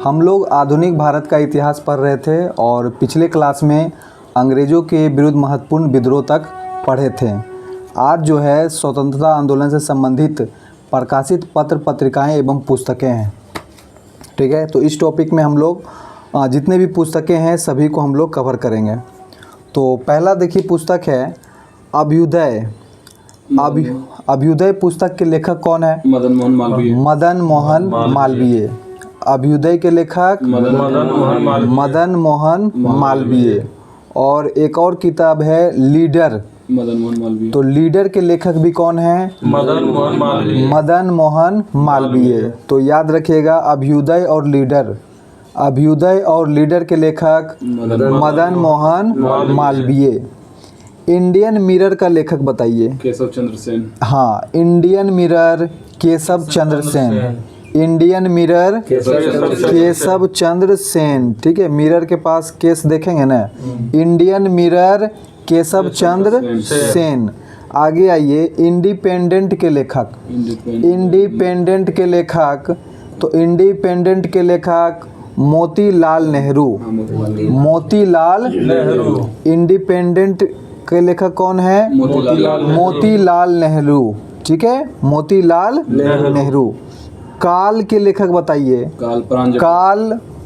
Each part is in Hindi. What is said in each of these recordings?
हम लोग आधुनिक भारत का इतिहास पढ़ रहे थे और पिछले क्लास में अंग्रेज़ों के विरुद्ध महत्वपूर्ण विद्रोह तक पढ़े थे। आज जो है स्वतंत्रता आंदोलन से संबंधित प्रकाशित पत्र पत्रिकाएं एवं पुस्तकें हैं। ठीक है, तो इस टॉपिक में हम लोग जितने भी पुस्तकें हैं सभी को हम लोग कवर करेंगे। तो पहला देखिए पुस्तक है अभ्युदय। अभ्युदय पुस्तक के लेखक कौन है? मदन मोहन मालवीय। मदन मोहन मालवीय। अभ्युदय के लेखक मदन मोहन मालवीय। और एक और किताब है लीडर, मदन मोहन मालवीय। तो लीडर के लेखक भी कौन है? मदन मोहन मालवीय। मदन मोहन मालवीय। तो याद रखिएगा अभ्युदय और लीडर, अभ्युदय और लीडर के लेखक मदन मोहन मालवीय। इंडियन मिरर का लेखक बताइए। केशव चंद्र सेन। हाँ, Indian mirror Keshav Chandra Sen. Indian mirror Keshav Chandra Sen. ठीक है, मिरर के पास केस देखेंगे ना। Indian mirror Keshav Chandra Sen. आगे आइए इंडिपेंडेंट के लेखक। इंडिपेंडेंट के लेखक, तो इंडिपेंडेंट के लेखक मोतीलाल नेहरू। मोतीलाल नेहरू। इंडिपेंडेंट के लेखक कौन है? मोतीलाल नेहरू। ठीक है, मोतीलाल नेहरू। काल के लेखक बताइए। काल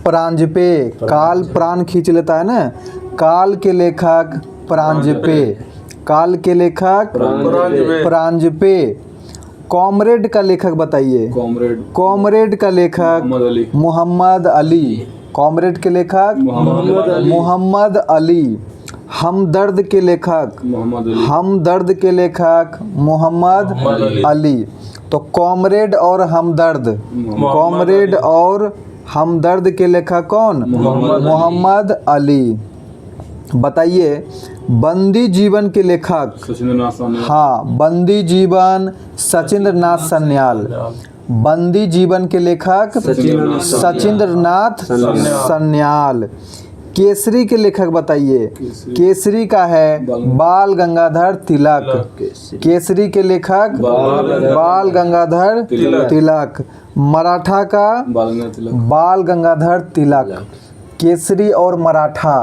प्रांजपे। काल प्राण खींच लेता है ना। काल के लेखक प्रांजपे। काल के लेखक प्रांजपे। कॉमरेड का लेखक बताइए। कॉमरेड का लेखक मोहम्मद अली। कॉमरेड के लेखक मोहम्मद अली। हमदर्द के लेखक हमदर्द के लेखक मोहम्मद अली। तो कॉमरेड और हमदर्द, कॉमरेड और हमदर्द के लेखक कौन? मोहम्मद अली। बताइए बंदी जीवन के लेखक। हाँ, बंदी जीवन सचिंद्र नाथ सन्याल। बंदी जीवन के लेखक सचिंद्र नाथ सन्याल। केसरी के लेखक बताइए। केसरी का है बाल गंगाधर तिलक। केसरी के लेखक बाल गंगाधर तिलक। मराठा का बाल गंगाधर तिलक। केसरी और मराठा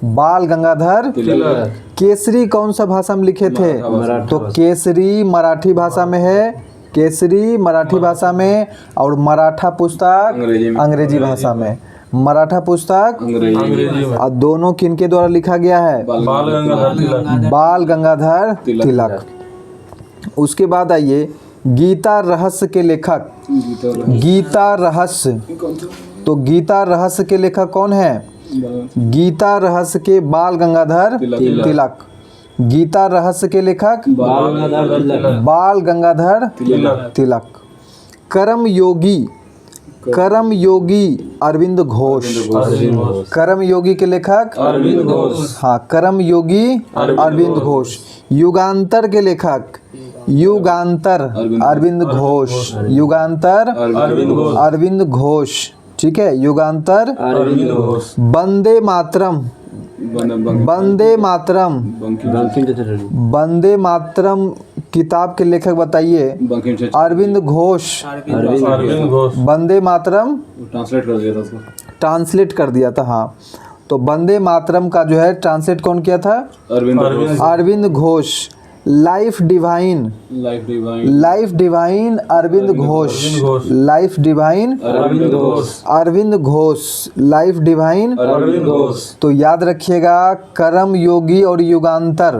बाल गंगाधर तिलक। केसरी कौन सा भाषा में लिखे थे? तो केसरी मराठी भाषा में है। केसरी मराठी भाषा में और मराठा पुस्तक अंग्रेजी भाषा में। मराठा पुस्तक और दोनों किनके द्वारा लिखा गया है? बाल गंगाधर तिलक। उसके बाद आइए गीता रहस्य के लेखक। गीता रहस्य, तो गीता रहस्य के लेखक कौन है? गीता रहस्य के बाल गंगाधर तिलक। गीता रहस्य के लेखक बाल गंगाधर तिलक। कर्म योगी, कर्म योगी अरविंद घोष। कर्म योगी के लेखक अरविंद घोष। हाँ, कर्म योगी अरविंद घोष। युगांतर के लेखक युगांतर अरविंद घोष। युगांतर अरविंद घोष। ठीक है, युगांतर अरविंद घोष। वंदे मातरम, वंदे मातरम, वंदे मातरम किताब के लेखक बताइए। अरविंद घोष। वंदे मातरम ट्रांसलेट कर दिया था। हाँ, तो वंदे मातरम का जो है ट्रांसलेट कौन किया था? Arvind Ghosh. Life divine, life divine Arvind Ghosh. Life divine Arvind Ghosh. Life divine Arvind Ghosh. तो याद रखिएगा कर्म योगी और युगांतर,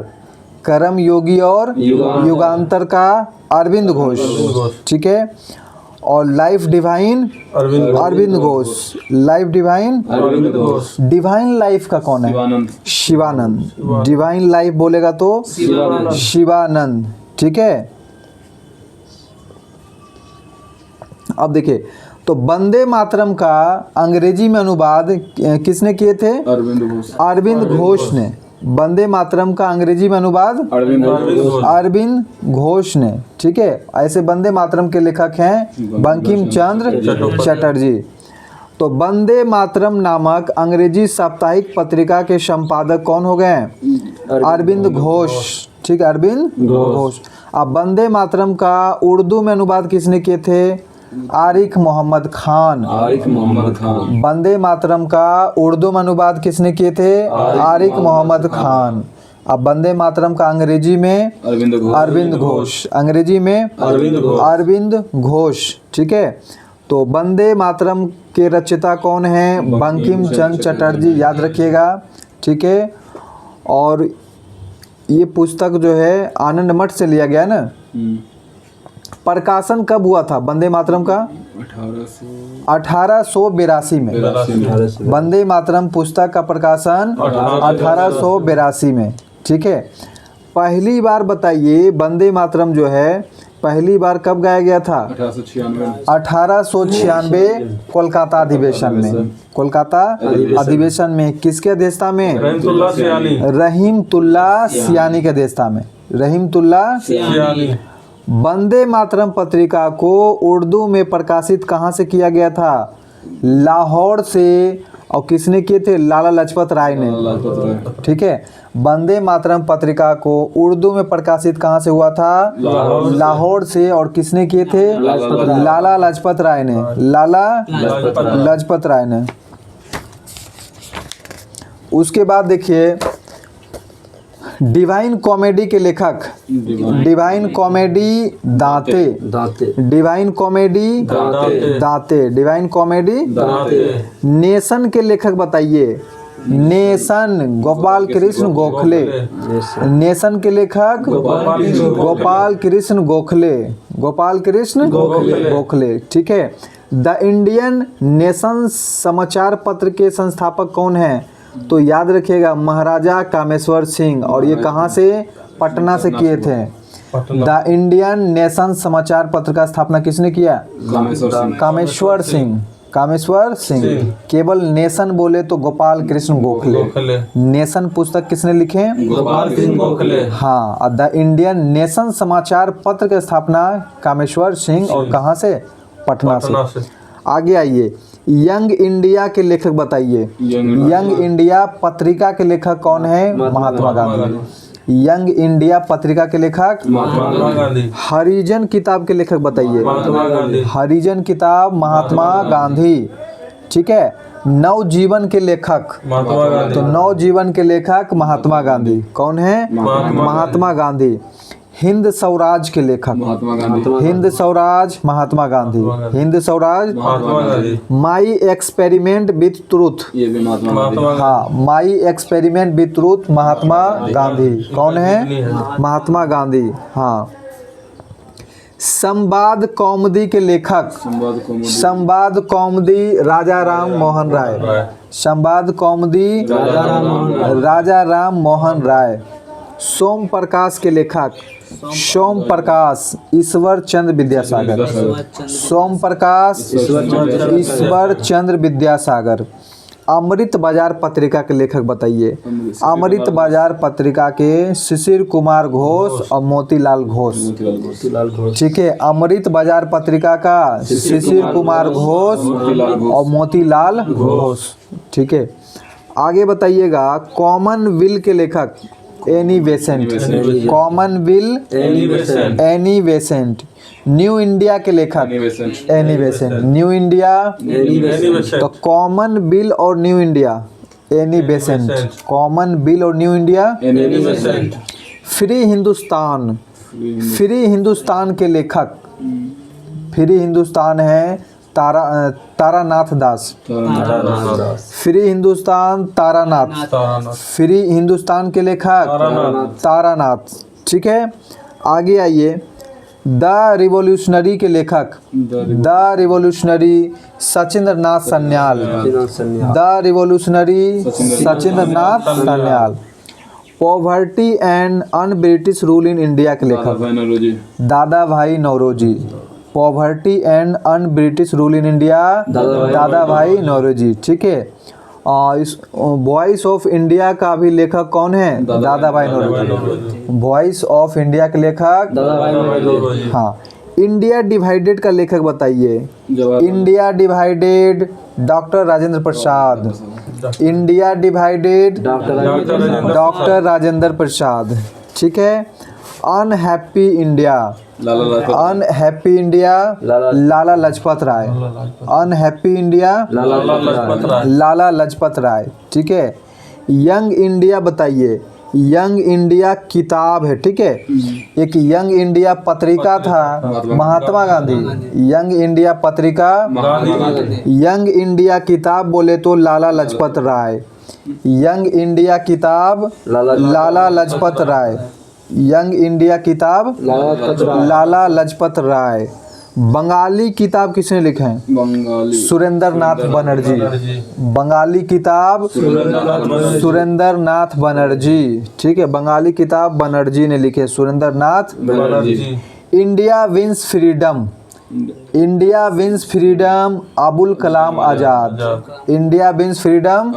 कर्म योगी और युगांतर का अरविंद घोष। ठीक है, और life divine Arvind Ghosh. Life divine Arvind Ghosh. Divine life का कौन है? शिवानंद। डिवाइन लाइफ बोलेगा तो शिवानंद। ठीक है, अब देखिए तो वंदे मातरम का अंग्रेजी में अनुवाद किसने किए थे? अरविंद घोष ने। वंदे मातरम का अंग्रेजी में अनुवाद अरविंद घोष ने। ठीक है, ऐसे वंदे मातरम के लेखक हैं बंकिम चंद्र चटर्जी। तो वंदे मातरम नामक अंग्रेजी साप्ताहिक पत्रिका के संपादक कौन हो गए? अरविंद घोष। ठीक है, अरविंद घोष। अब वंदे मातरम का उर्दू में अनुवाद किसने किए थे? आरिक मोहम्मद खान। आरिक मोहम्मद खान। वंदे मातरम का उर्दू में अनुवाद किसने किए थे? आरिक मोहम्मद खान। अब वंदे मातरम का अंग्रेजी में अरविंद घोष। अरविंद घोष, अंग्रेजी में अरविंद घोष। ठीक है, तो वंदे मातरम के रचयिता कौन हैं? बंकिम चंद्र चटर्जी, याद रखिएगा। ठीक है, और ये पुस्तक जो है आनंद मठ से लिया गया ना। प्रकाशन कब हुआ था वंदे मातरम का? 1882 में। वंदे मातरम पुस्तक का प्रकाशन 1882 में। ठीक है, पहली बार बताइए वंदे मातरम जो है पहली बार कब गाया गया था? 1896 कोलकाता अधिवेशन में। कोलकाता अधिवेशन में किसके अध्यक्षता में? रहीमतुल्लाह सियानी के अध्यक्षता में। रहीमतुल्लाह सियानी। वंदे मातरम पत्रिका को उर्दू में प्रकाशित कहाँ से किया गया था? लाहौर से। और किसने किए थे? लाला लाजपत राय ने। ठीक है, वंदे मातरम पत्रिका को उर्दू में प्रकाशित कहाँ से हुआ था? लाहौर से। और किसने किए थे? लाला लाजपत राय ने। लाला लाजपत राय ने। उसके बाद देखिए डिवाइन कॉमेडी के लेखक, डिवाइन कॉमेडी दांते, डिवाइन कॉमेडी दांते, डिवाइन कॉमेडी नेशन के लेखक बताइए। नेशन गोपाल कृष्ण गोखले। नेशन के लेखक गोपाल कृष्ण गोखले। गोपाल कृष्ण गोखले। ठीक है, द इंडियन नेशन समाचार पत्र के संस्थापक कौन हैं? तो याद रखिएगा महाराजा कामेश्वर सिंह। और ये कहाँ से? पटना से किए थे। द इंडियन नेशन समाचार पत्र का स्थापना किसने किया? कामेश्वर सिंह। कामेश्वर सिंह। केवल नेशन बोले तो गोपाल कृष्ण गोखले। नेशन पुस्तक किसने लिखे? गोपाल कृष्ण गोखले। हाँ, द इंडियन नेशन समाचार पत्र की स्थापना कामेश्वर सिंह। और कहाँ से? पटना से। आगे आइए, यंग इंडिया के लेखक बताइए। यंग इंडिया पत्रिका के लेखक कौन है? महात्मा गांधी। यंग इंडिया पत्रिका के लेखक महात्मा गांधी। हरिजन किताब के लेखक बताइए। हरिजन किताब महात्मा गांधी। ठीक है, नवजीवन के लेखक महात्मा गांधी। तो नवजीवन के लेखक महात्मा गांधी कौन है? महात्मा गांधी। हिंद स्वराज के लेखक Mahatma Gandhi. Hind Swaraj Mahatma Gandhi. Hind Swaraj Mahatma Gandhi. My experiment with truth, ये भी महात्मा। हाँ, my experiment with truth Mahatma Gandhi कौन है? महात्मा गांधी। हाँ, संवाद कौमुदी के लेखक संवाद कौमुदी राजा राम मोहन राय। संवाद कौमुदी राजा राम मोहन राय। सोम प्रकाश के लेखक सोम प्रकाश ईश्वर चंद्र विद्यासागर। सोम प्रकाश ईश्वर चंद्र विद्यासागर। अमृत बाजार पत्रिका के लेखक बताइए। अमृत बाजार पत्रिका के शिशिर कुमार घोष और मोतीलाल घोष। ठीक है, अमृत बाजार पत्रिका का शिशिर कुमार घोष और मोतीलाल घोष। ठीक है, आगे बताइएगा कॉमनवेल्थ के लेखक Annie Besant. Commonwealth Annie Besant. New India के लेखक एनी बेसेंट। न्यू इंडिया तो कॉमन बिल और New India Annie Besant. Common Weal और New India. Free Hindustan. Free Hindustan के लेखक फ्री हिंदुस्तान है तारानाथ दास। फ्री हिंदुस्तान तारानाथ। फ्री हिंदुस्तान के लेखक तारानाथ। ठीक है, आगे आइए द रिवॉल्यूशनरी के लेखक the revolutionary Sachindra Nath Sanyal. The revolutionary Sachindra Nath Sanyal. Poverty and un British rule in India के लेखक Dadabhai Naoroji. Poverty and un British rule in India Dadabhai Naoroji. ठीक है, इस वॉइस ऑफ इंडिया का भी लेखक कौन है? दादा भाई नौरोजी। वॉइस ऑफ इंडिया के लेखक दादा भाई नौरोजी। हाँ, इंडिया डिवाइडेड का लेखक बताइए। India divided doctor Rajendra Prasad. India divided doctor Rajendra Prasad. ठीक है, unhappy India unhappy India Lala Lajpat Rai. Unhappy India Lajpat Rai. Lala Lajpat Rai. ठीक है। यंग इंडिया बताइए। यंग इंडिया किताब है, ठीक है। एक यंग इंडिया पत्रिका था, महात्मा गांधी। यंग इंडिया पत्रिका, यंग इंडिया किताब बोले तो लाला लजपत राय। यंग इंडिया किताब लाला लजपत राय। यंग इंडिया किताब लाला लजपत राय। बंगाली किताब किसने लिखे हैं? सुरेंद्र नाथ बनर्जी। बंगाली किताब सुरेंद्र नाथ बनर्जी। ठीक है, बंगाली किताब बनर्जी ने लिखे, Surendra Nath Banerjee. India wins freedom. India wins freedom Abul Kalam Azad. India wins freedom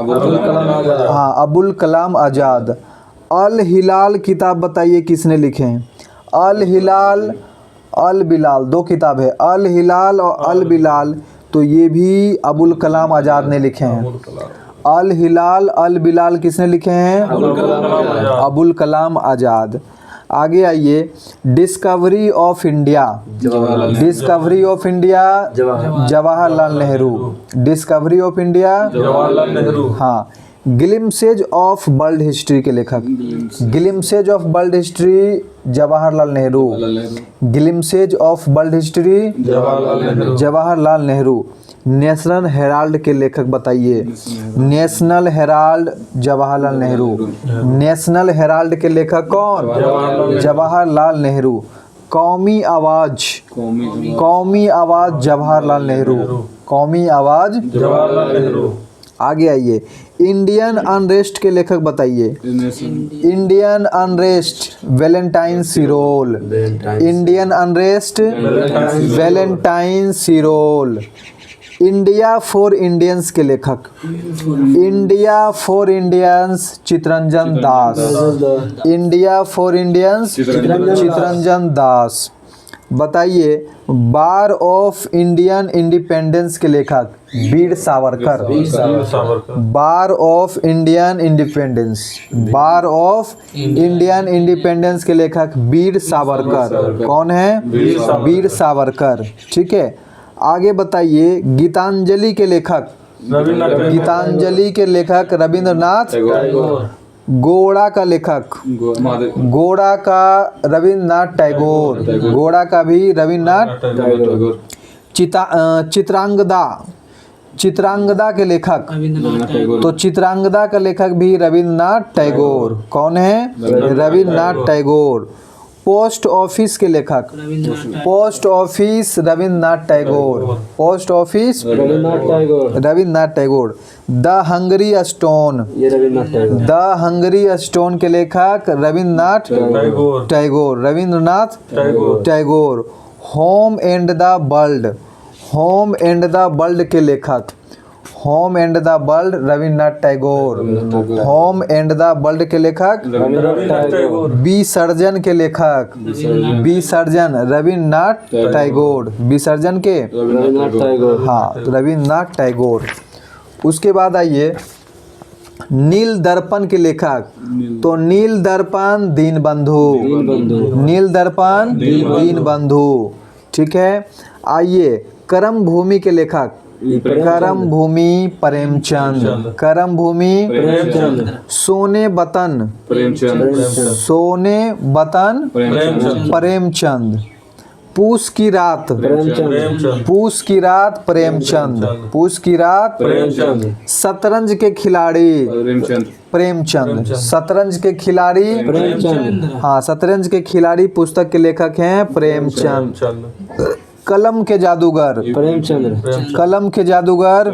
हाँ, अबुल कलाम आज़ाद। अल हिलाल किताब बताइए किसने लिखे हैं? अल हिलाल अल बिलाल, दो किताब है, अल हिलाल और अल बिलाल, तो ये भी अबुल कलाम आज़ाद ने लिखे हैं। अल हिलाल अल बिलाल किसने लिखे हैं? अबुल कलाम आज़ाद। आगे आइए, discovery of India. Discovery of India Jawaharlal Nehru. Discovery of India Jawaharlal Nehru. हाँ। ग्लिम्सेज ऑफ वर्ल्ड हिस्ट्री के लेखक। Glimpses of world history Jawaharlal Nehru. Glimpses of world history Jawaharlal Nehru. National Herald के लेखक बताइए। National Herald Jawaharlal Nehru. National Herald के लेखक कौन? जवाहरलाल नेहरू। कौमी आवाज। कौमी आवाज जवाहरलाल नेहरू। कौमी आवाज जवाहरलाल नेहरू। आगे आइए, इंडियन अनरेस्ट के लेखक बताइए। Indian unrest Valentine Chirol. Indian unrest Valentine Chirol. India for Indians के लेखक। India for Indians Chittaranjan Das. India for Indians Chittaranjan Das. बताइए, बार ऑफ इंडियन इंडिपेंडेंस के लेखक Veer Savarkar. War of Indian independence. War of Indian independence के लेखक वीर सावरकर। कौन है? वीर सावरकर। ठीक है। आगे बताइए, गीतांजलि के लेखक। गीतांजलि के लेखक रविंद्रनाथ गोड़ा का लेखक। गोड़ा का रविंद्रनाथ टैगोर। गोड़ा का भी रविंद्रनाथ। चित्रांगदा। चित्रांगदा के लेखक, तो चित्रांगदा का लेखक भी रविंद्रनाथ टैगोर। कौन है? रविंद्रनाथ टैगोर। पोस्ट ऑफिस के लेखक। Post office Rabindranath Tagore. Post office Rabindranath Tagore. The Hungary stone. The Hungary stone के लेखक Rabindranath Tagore. Rabindranath Tagore. Home and the world. Home and the world के लेखक। Home and the world Rabindranath Tagore. Home and the world के लेखक विसर्जन के लेखक। विसर्जन रविंद्रनाथ टैगोर। विसर्जन के हाँ, रविंद्रनाथ टैगोर। उसके बाद आइए, नील दर्पण के लेखक, तो नील दर्पण दीनबंधु। नील दर्पण दीनबंधु। ठीक है। आइए, करम भूमि के लेखक करम भूमि प्रेमचंद। करम भूमि सोने बतन। सोने बतन प्रेमचंद। पूस की रात। पूस की रात प्रेमचंद। पूस की रात शतरंज के खिलाड़ी प्रेमचंद। शतरंज के खिलाड़ी हाँ, शतरंज के खिलाड़ी पुस्तक के लेखक हैं प्रेमचंद। कलम के जादूगर कलम के जादूगर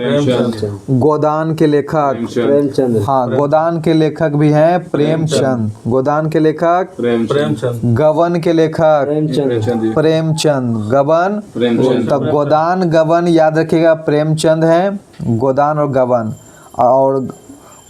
गोदान के लेखक हाँ, गोदान के लेखक भी हैं प्रेमचंद। गोदान के लेखक गबन के लेखक प्रेमचंद। गबन, तो गोदान गबन याद रखिएगा, प्रेमचंद है। गोदान और गबन, और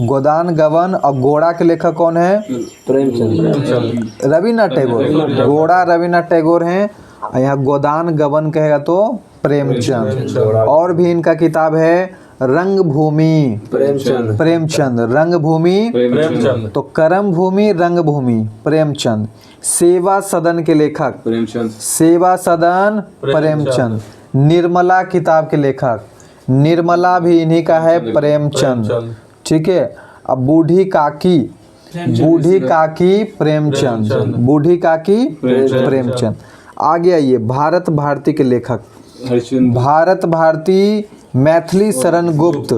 गोदान गबन और गोड़ा के लेखक कौन है? प्रेमचंद। रविन्द्रनाथ टैगोर। गोड़ा रविन्द्रनाथ टैगोर हैं, यहाँ गोदान गबन कहेगा तो प्रेमचंद। और भी इनका किताब है रंगभूमि, प्रेमचंद। प्रेमचंद। रंगभूमि, प्रेमचंद। तो कर्मभूमि, रंगभूमि, प्रेमचंद। सेवा सदन के लेखक, प्रेमचंद। सेवा सदन, प्रेमचंद। निर्मला किताब के लेखक, निर्मला भी इन्हीं का है, प्रेमचंद। ठीक है। अब बूढ़ी काकी, बूढ़ी काकी, प्रेमचंद। बूढ़ी काकी, प्रेमचंद। आगे आइए, भारत भारती के लेखक, हरिश्चंद्र। भारत भारती मैथिली शरण गुप्त,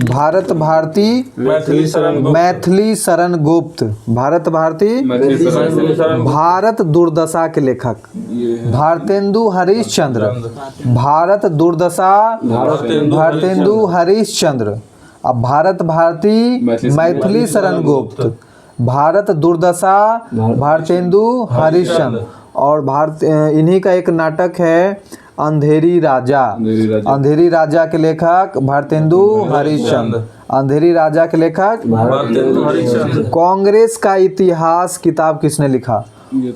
भारत भारती मैथिली शरण गुप्त। मैथिली शरण गुप्त, भारत भारती। मैथिली शरण। भारत दुर्दशा के लेखक, ये है भारतेंदु हरिश्चंद्र, भारत दुर्दशा, भारतेंदु हरिश्चंद्र। अब भारत भारती मैथिली शरण गुप्त, भारत दुर्दशा, भारतेंदु हरिश्चंद्र। और भारत इन्हीं का एक नाटक है अंधेरी राजा, अंधेरी राजा। अंधेरी राजा के लेखक भारतेंदु हरिश्चंद्र, अंधेरी राजा के लेखक। भारतेंदु हरिश्चंद्र। कांग्रेस का इतिहास किताब किसने लिखा?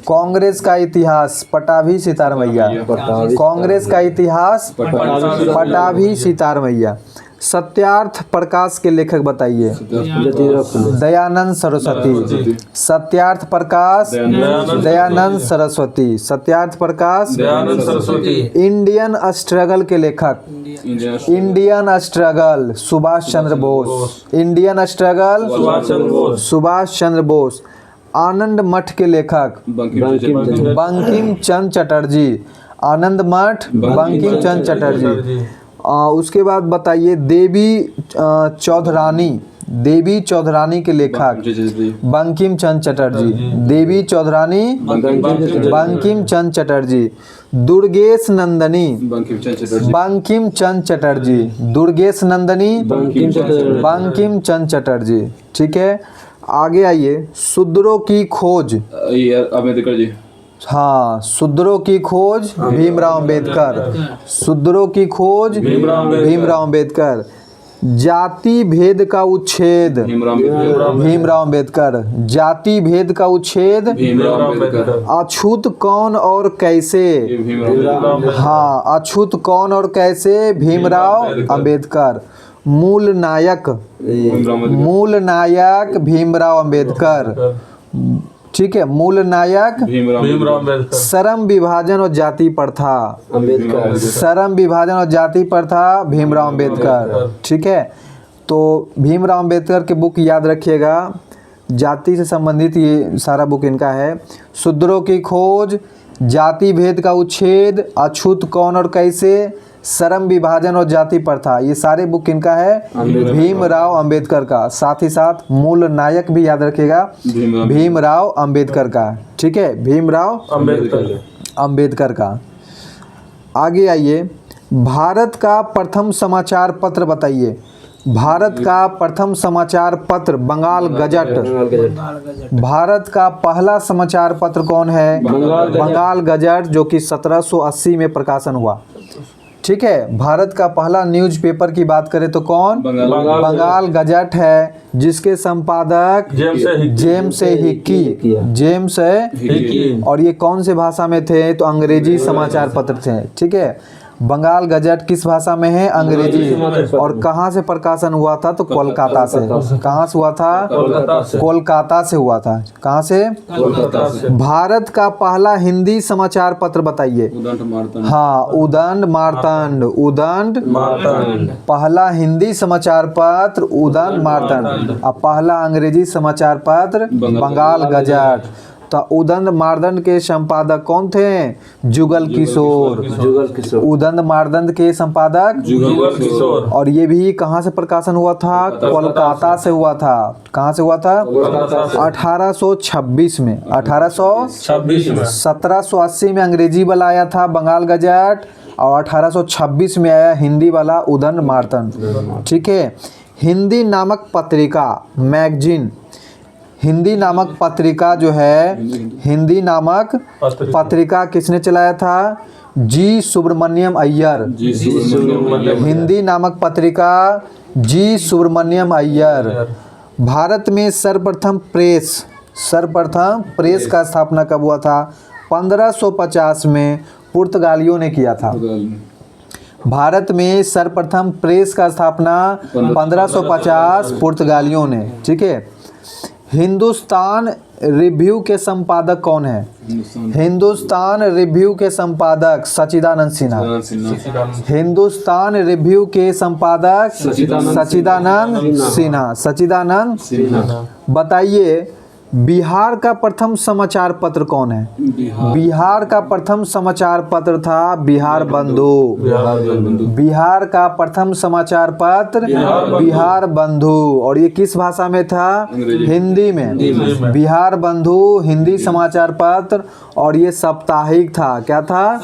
कांग्रेस का इतिहास पटाभी सितारमैया, कांग्रेस का इतिहास पटाभी सितारमैया। सत्यार्थ प्रकाश के लेखक बताइए? दयानंद सरस्वती, सत्यार्थ प्रकाश दयानंद सरस्वती, सत्यार्थ प्रकाश दयानंद सरस्वती। इंडियन स्ट्रगल के लेखक, Indian struggle Subhash Chandra Bose, Indian struggle Subhash Chandra Bose. Subhash Chandra Bose. आनंद मठ के लेखक बंकिम चंद्र चटर्जी, आनंद मठ बंकिम चंद्र चटर्जी। उसके बाद बताइए देवी चौधरानी, देवी चौधरानी के लेखक बंकिम चंद्र चटर्जी, देवी चौधरानी बंकिम चंद्र चटर्जी। दुर्गेश नंदनी बंकिम चंद्र चटर्जी, दुर्गेश नंदनी बंकिम चंद्र चटर्जी। ठीक है। आगे आइए, शूद्रों की खोज, अम्बेडकर जी। हाँ, शूद्रों की खोज भीमराव अम्बेडकर, शूद्रों की खोज भीमराव अम्बेडकर। जाति भेद का उच्छेद भीमराव अम्बेडकर, जाति भेद का उच्छेद भीमराव अम्बेडकर। अछूत कौन और कैसे, हाँ, अछूत कौन और कैसे भीमराव अम्बेडकर। मूल नायक, मूल नायक भीमराव अम्बेडकर। ठीक है, मूल नायक भीमराव अम्बेडकर। श्रम विभाजन और जाति प्रथा अम्बेडकर। श्रम विभाजन और जाति प्रथा भीमराव अम्बेडकर। ठीक है। तो भीमराव अम्बेडकर के बुक याद रखिएगा, जाति से संबंधित ये सारा बुक इनका है। शूद्रों की खोज, जाति भेद का उच्छेद, अछूत कौन और कैसे, श्रम विभाजन और जाति प्रथा, ये सारे बुक इनका है भीमराव अम्बेडकर का। साथ ही साथ मूल नायक भी याद रखिएगा भीमराव अम्बेडकर का। ठीक है, भीमराव अम्बेडकर का। आगे आइए, भारत का प्रथम समाचार पत्र बताइए? भारत का प्रथम समाचार पत्र बंगाल गजट। भारत का पहला समाचार पत्र कौन है? बंगाल गजट, जो कि 1780 में प्रकाशन हुआ। ठीक है। भारत का पहला न्यूज़पेपर की बात करें तो कौन? बंगाल गजट है, जिसके संपादक जेम्स हिक्की, जेम्स हिक्की। और ये कौन से भाषा में थे? तो अंग्रेजी समाचार पत्र थे। ठीक है। बंगाल गजट किस भाषा में है? अंग्रेजी। और कहाँ से प्रकाशन हुआ था? तो कोलकाता से। कहाँ से हुआ था? कोलकाता से हुआ था। कहाँ से? भारत का पहला हिंदी समाचार पत्र बताइए? हाँ, उदंड मार्तंड, उदंड पहला हिंदी समाचार पत्र उदंड मार्तंड। और पहला अंग्रेजी समाचार पत्र बंगाल गजट। तो उदंड मार्तंड के संपादक कौन थे? जुगल किशोर। उदंड मार्तंड के संपादक जुगल किशोर। और ये भी कहाँ से प्रकाशन हुआ था? कोलकाता से हुआ था। कहाँ से हुआ था? 1826 में। 1826 में। 1780 में अंग्रेजी वाला आया था बंगाल गजट, और 1826 में आया हिंदी वाला उदंड मार्तंड। ठीक है। हिंदी नामक पत्रिका, मैगजीन, हिंदी नामक पत्रिका जो है, हिंदी नामक पत्रिका किसने चलाया था? जी सुब्रमण्यम अय्यर। हिंदी नामक पत्रिका जी सुब्रमण्यम अय्यर। भारत में सर्वप्रथम प्रेस का स्थापना कब हुआ था? 1550 में पुर्तगालियों ने किया था। भारत में सर्वप्रथम प्रेस का स्थापना 1550 पुर्तगालियों ने, ठीक है। हिंदुस्तान रिव्यू के संपादक कौन है? हिंदुस्तान रिव्यू के संपादक सच्चिदानंद सिन्हा। हिंदुस्तान रिव्यू के संपादक सच्चिदानंद सिन्हा। सच्चिदानंद सिन्हा। बताइए बिहार का प्रथम समाचार पत्र कौन है? बिहार का प्रथम समाचार पत्र था बिहार बंधु। बिहार का प्रथम समाचार पत्र बिहार बंधु। और ये किस भाषा में था? हिंदी में। बिहार बंधु हिंदी समाचार पत्र, और ये साप्ताहिक था। क्या था?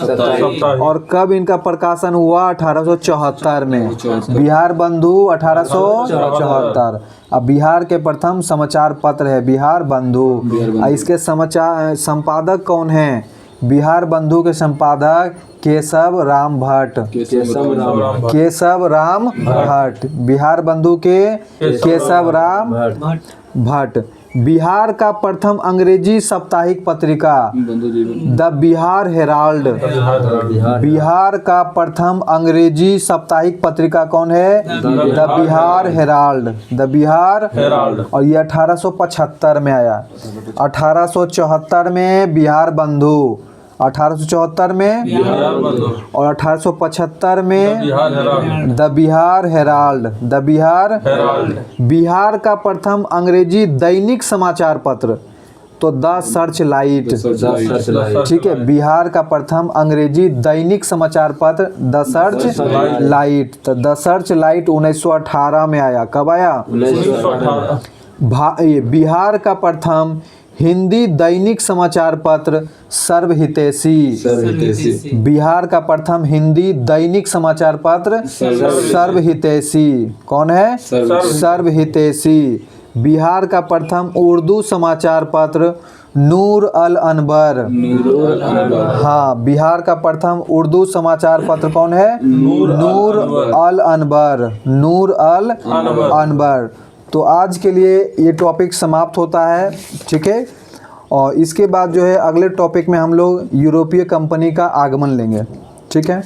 और कब इनका प्रकाशन हुआ? 1874 में। बिहार बंधु 1874। अब बिहार के प्रथम समाचार पत्र है बिहार बंधु। इसके समाचार संपादक कौन है? बिहार बंधु के संपादक केशव राम भट्ट। केशव राम भट्ट। बिहार बंधु के केशव राम भट्ट। बिहार का प्रथम अंग्रेजी साप्ताहिक पत्रिका द बिहार हेराल्ड। बिहार का प्रथम अंग्रेजी साप्ताहिक पत्रिका कौन है? The Bihar Herald. The Bihar Herald. और ये 1875 में आया। 1874 में बिहार बंधु, 1874 में, और 1875 में the Bihar Herald. The Bihar Herald. Bihar का प्रथम अंग्रेजी दैनिक समाचार पत्र तो द सर्च लाइट, ठीक है। बिहार का प्रथम अंग्रेजी दैनिक समाचार पत्र द सर्च लाइट। तो द सर्च लाइट 1918 में आया। कब आया? 1918। बिहार का प्रथम हिंदी दैनिक समाचार पत्र सर्वहितैषी। बिहार का प्रथम हिंदी दैनिक समाचार पत्र सर्वहितैषी। कौन है? सर्वहितैषी। बिहार का प्रथम उर्दू समाचार पत्र नूर अल अनवर। हाँ, बिहार का प्रथम उर्दू समाचार पत्र कौन है? नूर अल अनवर। नूर अल अनवर। तो आज के लिए ये टॉपिक समाप्त होता है, ठीक है। और इसके बाद जो है अगले टॉपिक में हम लोग यूरोपीय कंपनी का आगमन लेंगे, ठीक है।